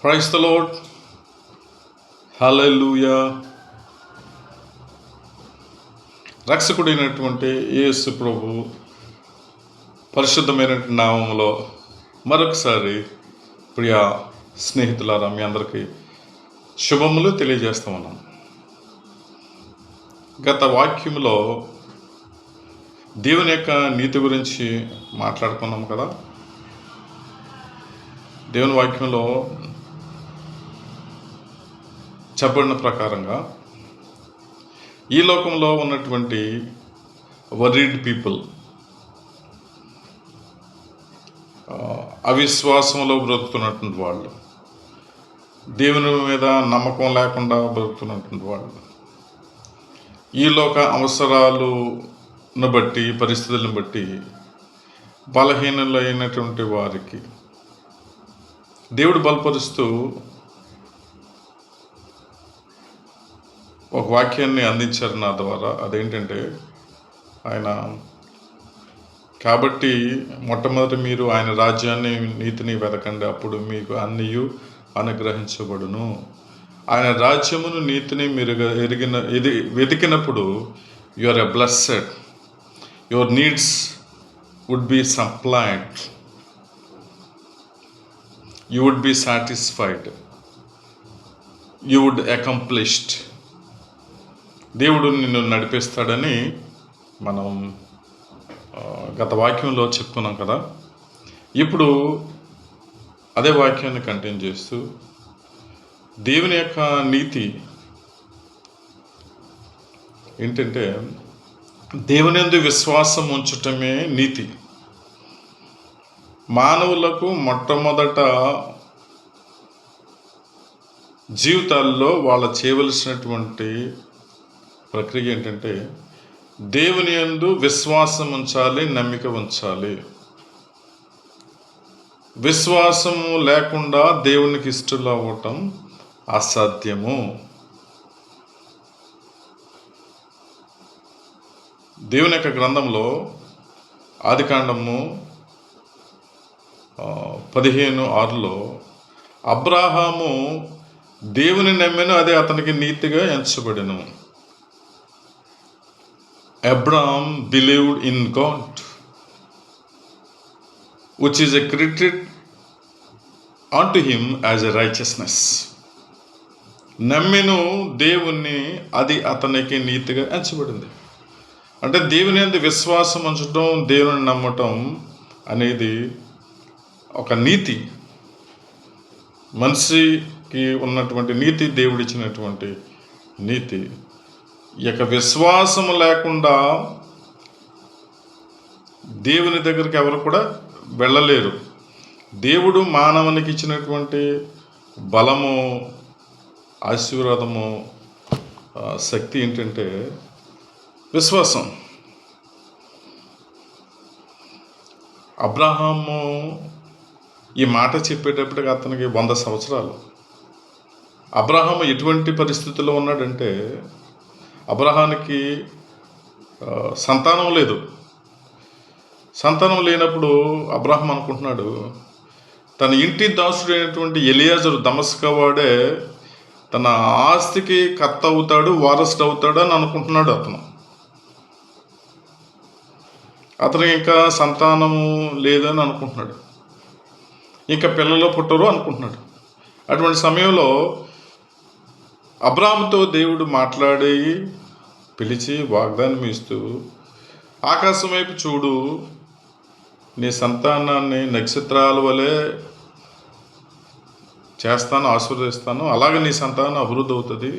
Praise the lord. Hallelujah. రక్షకుడైనటువంటి యేసు ప్రభు పరిశుద్ధమైనటువంటి నామములో మరొకసారి ప్రియ స్నేహితులారా మీ అందరికీ శుభములు తెలియజేస్తూ ఉన్నాం. గత వాక్యములో దేవుని యొక్క నీతి గురించి మాట్లాడుకున్నాం కదా. దేవుని వాక్యంలో చెప్పబడిన ప్రకారంగా ఈ లోకంలో ఉన్నటువంటి వరీడ్ పీపుల్, అవిశ్వాసంలో బ్రతుకుతున్నటువంటి వాళ్ళు, దేవుని మీద నమ్మకం లేకుండా బ్రతుకుతున్నటువంటి వాళ్ళు, ఈ లోక అవసరాలను బట్టి పరిస్థితులను బట్టి బలహీనులైనటువంటి వారికి దేవుడు బలపరుస్తూ ఒక వాక్యాన్ని అందించారు నా ద్వారా. అదేంటంటే ఆయన కాబట్టి మొట్టమొదటి మీరు ఆయన రాజ్యాన్ని నీతిని వెతకండి, అప్పుడు మీకు అన్నీయు అనుగ్రహించబడును. ఆయన రాజ్యమును నీతిని మీరు వెతికినప్పుడు you are a blessed, your needs would be supplied, you would be satisfied, you would accomplished. దేవుడు నిన్ను నడిపిస్తాడని మనం గత వాక్యంలో చెప్పుకున్నాం కదా. ఇప్పుడు అదే వాక్యాన్ని కంటిన్యూ చేస్తూ దేవుని యొక్క నీతి ఏంటంటే దేవుని యందు విశ్వాసం ఉంచటమే నీతి. మానవులకు మొట్టమొదట జీవితాల్లో వాళ్ళ చేయవలసినటువంటి ప్రక్రియ ఏంటంటే దేవుని యందు విశ్వాసం ఉంచాలి, నమ్మిక ఉంచాలి. విశ్వాసము లేకుండా దేవునికి ఇష్టలు అవ్వటం అసాధ్యము. దేవుని యొక్క గ్రంథంలో ఆదికాండము 15:6 అబ్రాహాము దేవుని నమ్మెను, అదే అతనికి నీతిగా ఎంచబడెను. Abraham believed in God, which is credited unto him as a righteousness. నమ్మెను దేవుణ్ణి, అది అతనికి నీతిగా ఎంచబడింది. అంటే దేవుని యందు విశ్వాసం ఉంచడం, దేవుని నమ్మటం అనేది ఒక నీతి. మనిషికి ఉన్నటువంటి నీతి, దేవుడిచ్చినటువంటి నీతి. ఈ యొక్క విశ్వాసం లేకుండా దేవుని దగ్గరికి ఎవరు కూడా వెళ్ళలేరు. దేవుడు మానవునికి ఇచ్చినటువంటి బలము, ఆశీర్వాదము, శక్తి ఏంటంటే విశ్వాసం. అబ్రహాము ఈ మాట చెప్పేటప్పటికి అతనికి 100 సంవత్సరాలు. అబ్రహాము ఎటువంటి పరిస్థితుల్లో ఉన్నాడంటే అబ్రహానికి సంతానం లేదు. సంతానం లేనప్పుడు అబ్రహాం అనుకుంటున్నాడు, తన ఇంటి దాసుడైనటువంటి ఎలియాజరు దమస్కా వాడే తన ఆస్తికి కర్త అవుతాడు, వారసుడు అవుతాడు అని అనుకుంటున్నాడు. అతను ఇంకా సంతానము లేదని అనుకుంటున్నాడు, ఇంకా పిల్లలు పుట్టరు అనుకుంటున్నాడు. అటువంటి సమయంలో అబ్రాహాముతో దేవుడు మాట్లాడి పిలిచి వాగ్దానం ఇస్తూ, ఆకాశం వైపు చూడు, నీ సంతానాన్ని నక్షత్రాల వలె చేస్తాను, ఆశీర్వదిస్తాను, అలాగే నీ సంతానం అభివృద్ధి అవుతుంది.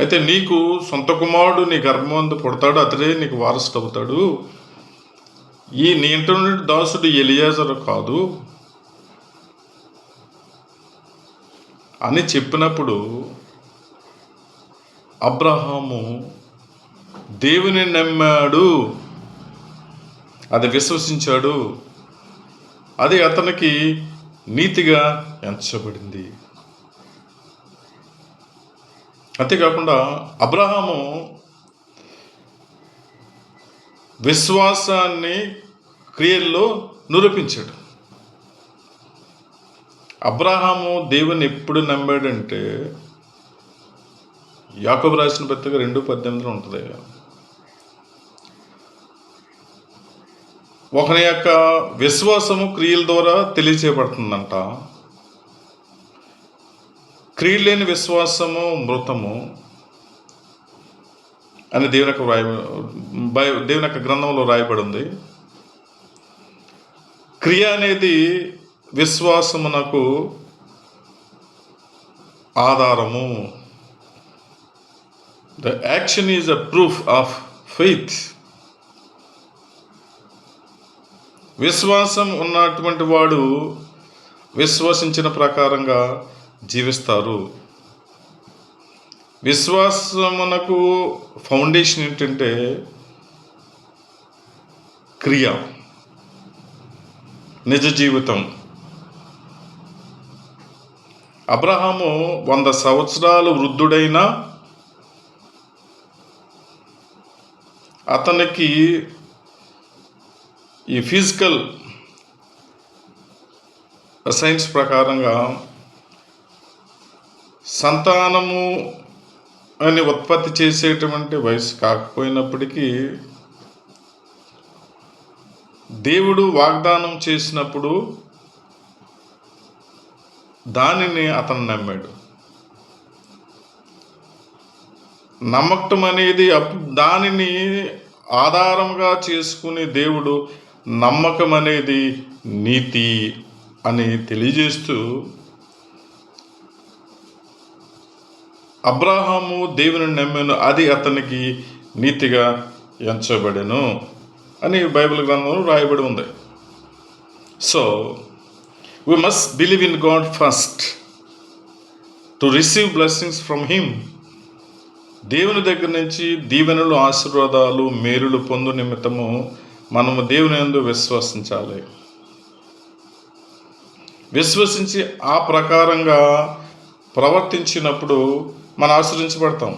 అయితే నీకు సొంత కుమారుడు నీ గర్భమందు పుడతాడు, అతడే నీకు వారసుడు అవుతాడు. నీ ఇంటి నుండి దాసుడు ఎలియాజరు కాదు అని చెప్పినప్పుడు అబ్రహాము దేవుని నమ్మాడు, అది విశ్వసించాడు, అది అతనికి నీతిగా ఎంచబడింది. అంతేకాకుండా అబ్రహాము విశ్వాసాన్ని క్రియల్లో నిరూపించాడు. అబ్రహాము దేవుని ఎప్పుడు నమ్మాడంటే, యాకోబు రాసిన పత్రిక 2:18 ఉంటుంది. ఒకని యొక్క విశ్వాసము క్రియల ద్వారా తెలియచేయబడుతుందంట. క్రియలు లేని విశ్వాసము మృతము అని దేవుని యొక్క గ్రంథంలో రాయబడి ఉంది. క్రియ అనేది విశ్వాసమునకు ఆధారము. The action is a proof of faith. విశ్వాసం ఉన్నటువంటి వాడు విశ్వసించిన ప్రకారంగా జీవిస్తారు. విశ్వాసమునకు ఫౌండేషన్ ఏంటంటే క్రియ, నిజ జీవితం. అబ్రహాము 100 సంవత్సరాలు వృద్ధుడైనా అతనికి ఈ ఫిజికల్ సైన్స్ ప్రకారంగా సంతానము అని ఉత్పత్తి చేసేటువంటి వయసు కాకపోయినప్పటికీ దేవుడు వాగ్దానం చేసినప్పుడు దానిని అతను నమ్మాడు. నమ్మకం అనేది దానిని ఆధారంగా చేసుకుని దేవుడు నమ్మకం అనేది నీతి అని తెలియజేస్తూ, అబ్రహాము దేవుని నమ్మాను, అది అతనికి నీతిగా ఎంచబడెను అని బైబిల్ గ్రంథంలో రాయబడి ఉంది. So we must believe in God first to receive blessings from Him. దేవుని దగ్గర నుంచి దీవెనలు, ఆశీర్వాదాలు, మేలులు పొందు నిమిత్తము మనము దేవుని యందు విశ్వసించాలి. విశ్వసించి ఆ ప్రకారంగా ప్రవర్తించినప్పుడు మనం ఆశ్రయించబడతాం.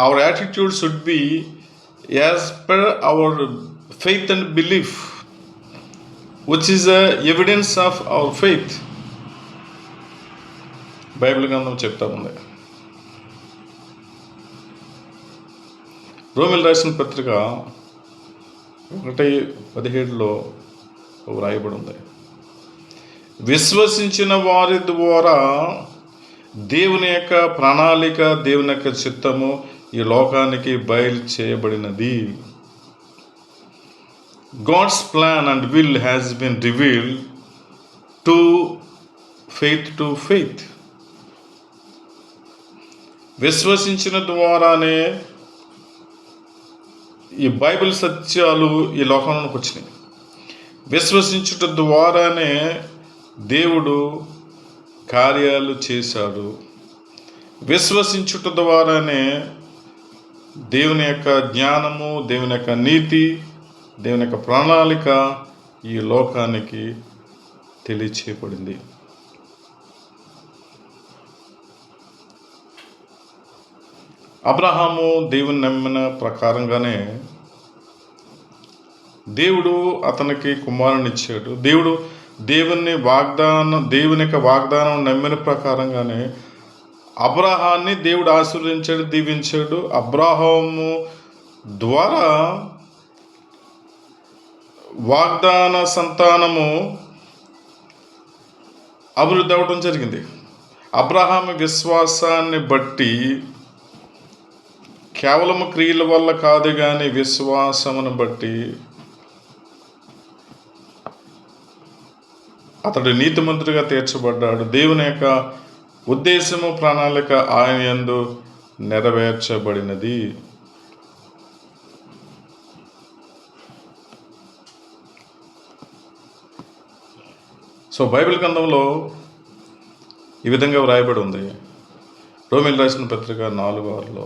our attitude should be as per our faith and belief, which is a evidence of our faith. Bible గ్రంథం చెప్తా ఉంది. రోమిల్ రాసిన పత్రిక 1:17 వ్రాయబడి ఉంది. విశ్వసించిన వారి ద్వారా దేవుని యొక్క ప్రణాళిక, దేవుని యొక్క చిత్తము ఈ లోకానికి బయలు చేయబడినది. God's plan and will has been revealed to faith. విశ్వసించిన ద్వారానే ఈ బైబిల్ సత్యాలు ఈ లోకంలోకి వచ్చినాయి. విశ్వసించుట ద్వారానే దేవుడు కార్యాలు చేశాడు. విశ్వసించుట ద్వారానే దేవుని యొక్క జ్ఞానము, దేవుని యొక్క నీతి, దేవుని యొక్క ప్రణాళిక ఈ లోకానికి తెలియచేయబడింది. అబ్రహాము దేవుని నమ్మిన ప్రకారంగానే దేవుడు అతనికి కుమారుని ఇచ్చాడు. దేవుని యొక్క వాగ్దానం నమ్మిన ప్రకారంగానే అబ్రహాన్ని దేవుడు ఆశీర్వదించాడు, దీవించాడు. అబ్రహాము ద్వారా వాగ్దాన సంతానము అభివృద్ధి అవ్వడం జరిగింది. అబ్రహాము విశ్వాసాన్ని బట్టి, కేవలము క్రియల వల్ల కాదు కానీ విశ్వాసమును బట్టి అతడు నీతిమంతుడిగా తీర్చబడ్డాడు. దేవుని యొక్క ఉద్దేశము, ప్రణాళిక ఆయన యందు నెరవేర్చబడినది. సో బైబిల్ గ్రంథంలో ఈ విధంగా వ్రాయబడి ఉంది. రోమిల్ రాసిన పత్రిక 4:6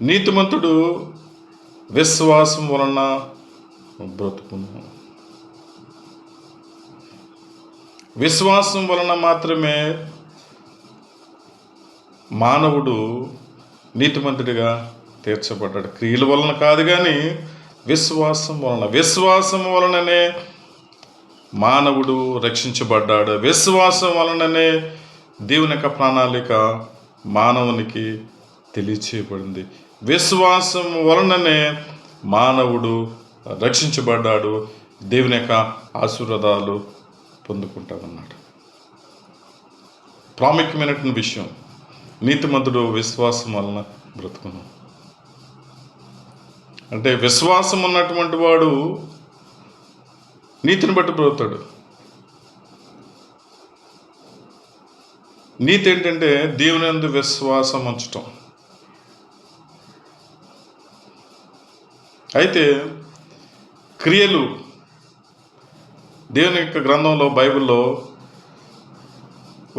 నీతిమంతుడు విశ్వాసం వలన బ్రతుకును. విశ్వాసం వలన మాత్రమే మానవుడు నీతిమంతుడిగా తీర్చబడ్డాడు. క్రియల వలన కాదు కానీ విశ్వాసం వలననే మానవుడు రక్షించబడ్డాడు. విశ్వాసం వలననే దేవుని యొక్క ప్రణాళిక మానవునికి తెలియచేయబడింది. విశ్వాసం వలననే మానవుడు రక్షించబడ్డాడు, దేవుని యొక్క ఆశీర్వాదాలు పొందుకుంటామన్నాడు. ప్రాముఖ్యమైనటువంటి విషయం, నీతిమంతుడు విశ్వాసం వలన బ్రతుకును. అంటే విశ్వాసం ఉన్నటువంటి వాడు నీతిని బట్టి బ్రతుకుతాడు. నీతి ఏంటంటే దేవుని యందు విశ్వాసం ఉంచటం. అయితే క్రియలు, దేవుని యొక్క గ్రంథంలో, బైబిల్లో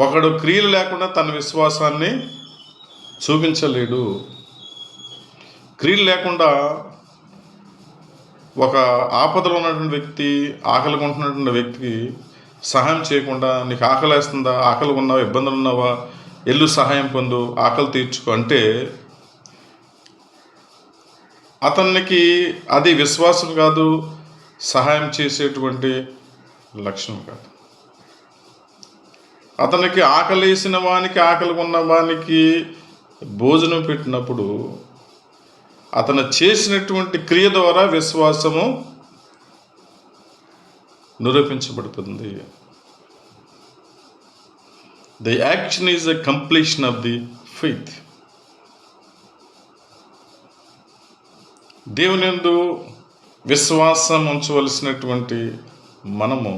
ఒకడు క్రియలు లేకుండా తన విశ్వాసాన్ని చూపించలేడు. క్రియలు లేకుండా ఒక ఆపదలో ఉన్నటువంటి వ్యక్తి, ఆకలిగా ఉంటున్నటువంటి వ్యక్తికి సహాయం చేయకుండా, నీకు ఆకలి వేస్తుందా, ఆకలి ఉన్నావా, ఇబ్బందులు ఉన్నావా, ఎల్లు సహాయం పొందు, ఆకలి తీర్చుకో అంటే అతనికి అది విశ్వాసం కాదు, సహాయం చేసేటువంటి లక్షణం కాదు. అతనికి ఆకలి వేసిన వానికి, ఆకలి ఉన్న వానికి భోజనం పెట్టినప్పుడు అతను చేసినటువంటి క్రియ ద్వారా విశ్వాసము నిరూపించబడుతుంది. The action is a completion of the faith. దేవుని యందు విశ్వాసం ఉంచవలసినటువంటి మనము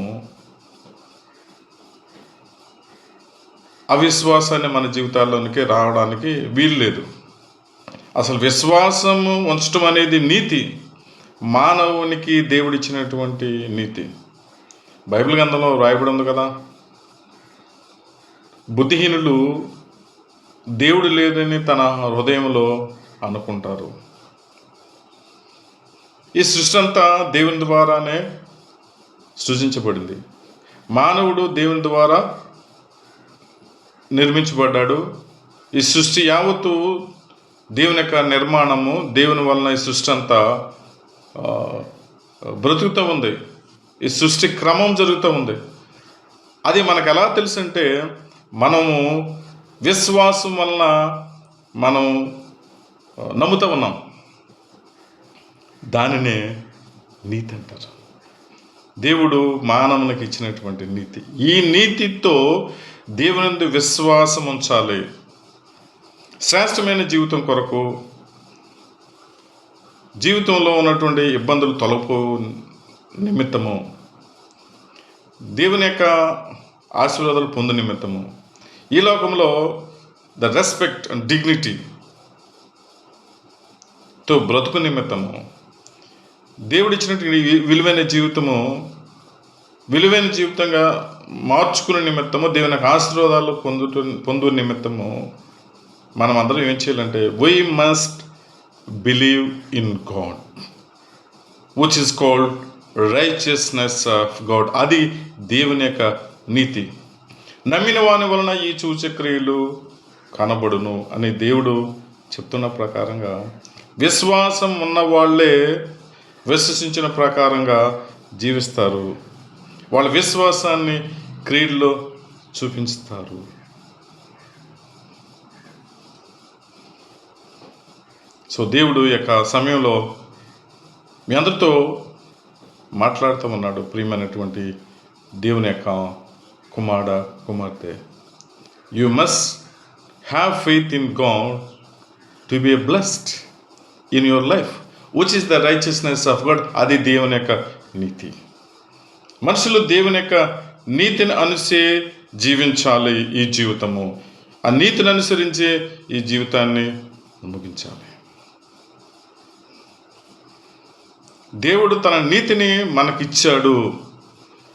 అవిశ్వాసాన్ని మన జీవితాల్లోనికి రావడానికి వీలు లేదు. అసలు విశ్వాసము ఉంచడం అనేది నీతి, మానవునికి దేవుడిచ్చినటువంటి నీతి. బైబిల్ గ్రంథంలో రాయబడి ఉంది కదా, బుద్ధిహీనులు దేవుడు లేదని తన హృదయంలో అనుకుంటారు. ఈ సృష్టి అంతా దేవుని ద్వారానే సృజించబడింది. మానవుడు దేవుని ద్వారా నిర్మించబడ్డాడు. ఈ సృష్టి యావత్తు దేవుని యొక్క నిర్మాణము, దేవుని వలన ఈ సృష్టి అంతా బ్రతుకుతూ ఉంది. ఈ సృష్టి క్రమం జరుగుతూ ఉంది. అది మనకు ఎలా తెలుసు అంటే, మనము విశ్వాసం వలన మనం నమ్ముతూ ఉన్నాం. దానినే నీతి అంటారు. దేవుడు మానవునికి ఇచ్చినటువంటి నీతి. ఈ నీతితో దేవుని విశ్వాసం ఉంచాలి. శ్రేష్టమైన జీవితం కొరకు, జీవితంలో ఉన్నటువంటి ఇబ్బందులు తొలపు నిమిత్తము, దేవుని యొక్క ఆశీర్వాదాలు పొందు నిమిత్తము, ఈ లోకంలో ద రెస్పెక్ట్ అండ్ డిగ్నిటీతో బ్రతుకు నిమిత్తము, దేవుడిచ్చినటువంటి విలువైన జీవితము విలువైన జీవితంగా మార్చుకునే నిమిత్తము, దేవుని యొక్క ఆశీర్వాదాలు పొందు నిమిత్తము మనం అందరం ఏం చేయాలంటే, we must believe in God which is called righteousness of God. అది దేవుని యొక్క నీతి. నమ్మిన వాని వలన ఈ సూచక్రియలు కనబడును అని దేవుడు చెప్తున్న ప్రకారంగా, విశ్వాసం ఉన్న వాళ్ళే విశ్వసించిన ప్రకారంగా జీవిస్తారు. వాళ్ళ విశ్వాసాన్ని క్రియల్లో చూపిస్తారు. సో దేవుడు యొక్క సమయంలో మీ అందరితో మాట్లాడుతూ ఉన్నాడు. ప్రియమైనటువంటి దేవుని యొక్క కుమార్తె, you must have faith in God to be blessed in your life which is the righteousness of God. అది దేవుని యొక్క నీతి. మనుషులు దేవుని యొక్క నీతిని అనుసే జీవించాలి. ఈ జీవితము ఆ నీతిని అనుసరించే ఈ జీవితాన్ని ముగించాలి. దేవుడు తన నీతిని మనకిచ్చాడు,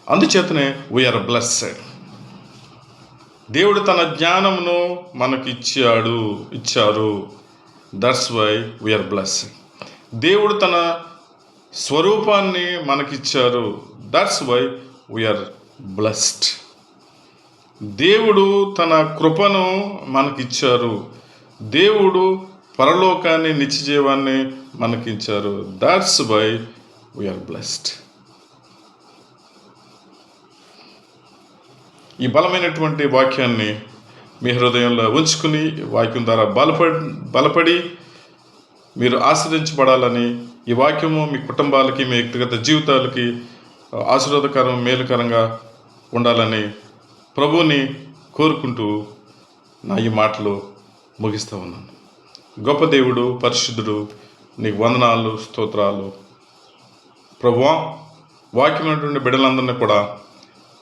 అందుచేతనే వీఆర్ బ్లెస్సెడ్. దేవుడు తన జ్ఞానమును మనకి ఇచ్చారు. That's why we're blessed. దేవుడు తన స్వరూపాన్ని మనకిచ్చారు. That's why we're blessed. దేవుడు తన కృపను మనకిచ్చారు. దేవుడు పరలోకాన్ని, నిత్యజీవాన్ని మనకిచ్చారు. That's why we're blessed. ఈ బలమైనటువంటి వాక్యాన్ని మీ హృదయంలో ఉంచుకుని వాక్యం ద్వారా బలపడి మీరు ఆశ్రయించబడాలని, ఈ వాక్యము మీ కుటుంబాలకి, మీ వ్యక్తిగత జీవితాలకి ఆశీర్వాదకరం, మేలుకరంగా ఉండాలని ప్రభువుని కోరుకుంటూ నా ఈ మాటలు ముగిస్తూ ఉన్నాను. గొప్ప దేవుడు, పరిశుద్ధుడు, నీకు వందనాలు, స్తోత్రాలు. ప్రభువా, వాక్యమైనటువంటి బిడ్డలందరినీ కూడా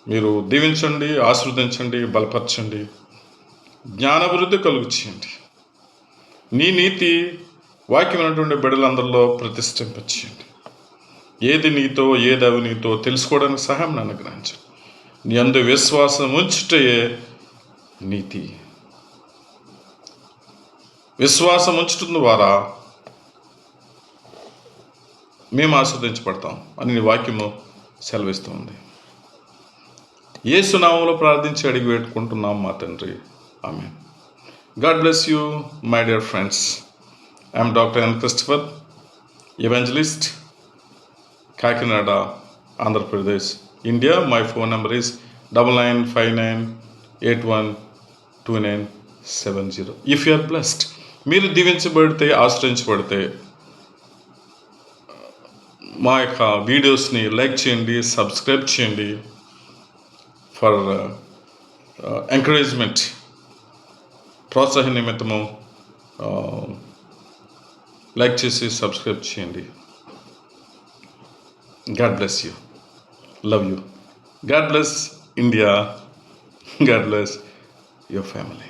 మీరు దీవించండి, ఆశీర్వదించండి, బలపరచండి, జ్ఞానాభివృద్ధి కలుగు చేయండి. నీ నీతి వాక్యమైనటువంటి బిడ్డలందరిలో ప్రతిష్ఠింపచేయండి. ఏది నీతో, ఏది అవినీతో తెలుసుకోవడానికి సహాయం అనుగ్రహించండి. నీ అందు విశ్వాసం ఉంచుటయే నీతి. విశ్వాసం ఉంచటం ద్వారా మేము ఆస్వాదించబడతాం అని నీ వాక్యము సెలవిస్తూ ఉంది. యేసు నామములో ప్రార్థించి అడిగి పెట్టుకుంటున్నాం మా తండ్రి. ఆమేన్. God bless you, my dear friends. I am Dr. N. Christopher, evangelist, Kakinada, Andhra Pradesh, India. My phone number is 9959812970. If you are blessed, మీరు దీవించబడితే, ఆశ్రయించబడితే మా యొక్క వీడియోస్ని లైక్ చేయండి, సబ్స్క్రైబ్ చేయండి. ఫర్ ఎంకరేజ్మెంట్, ప్రోత్సాహ నిమిత్తము లైక్ చేసి సబ్స్క్రైబ్ చేయండి. God bless you, love you. God bless India. God bless your family.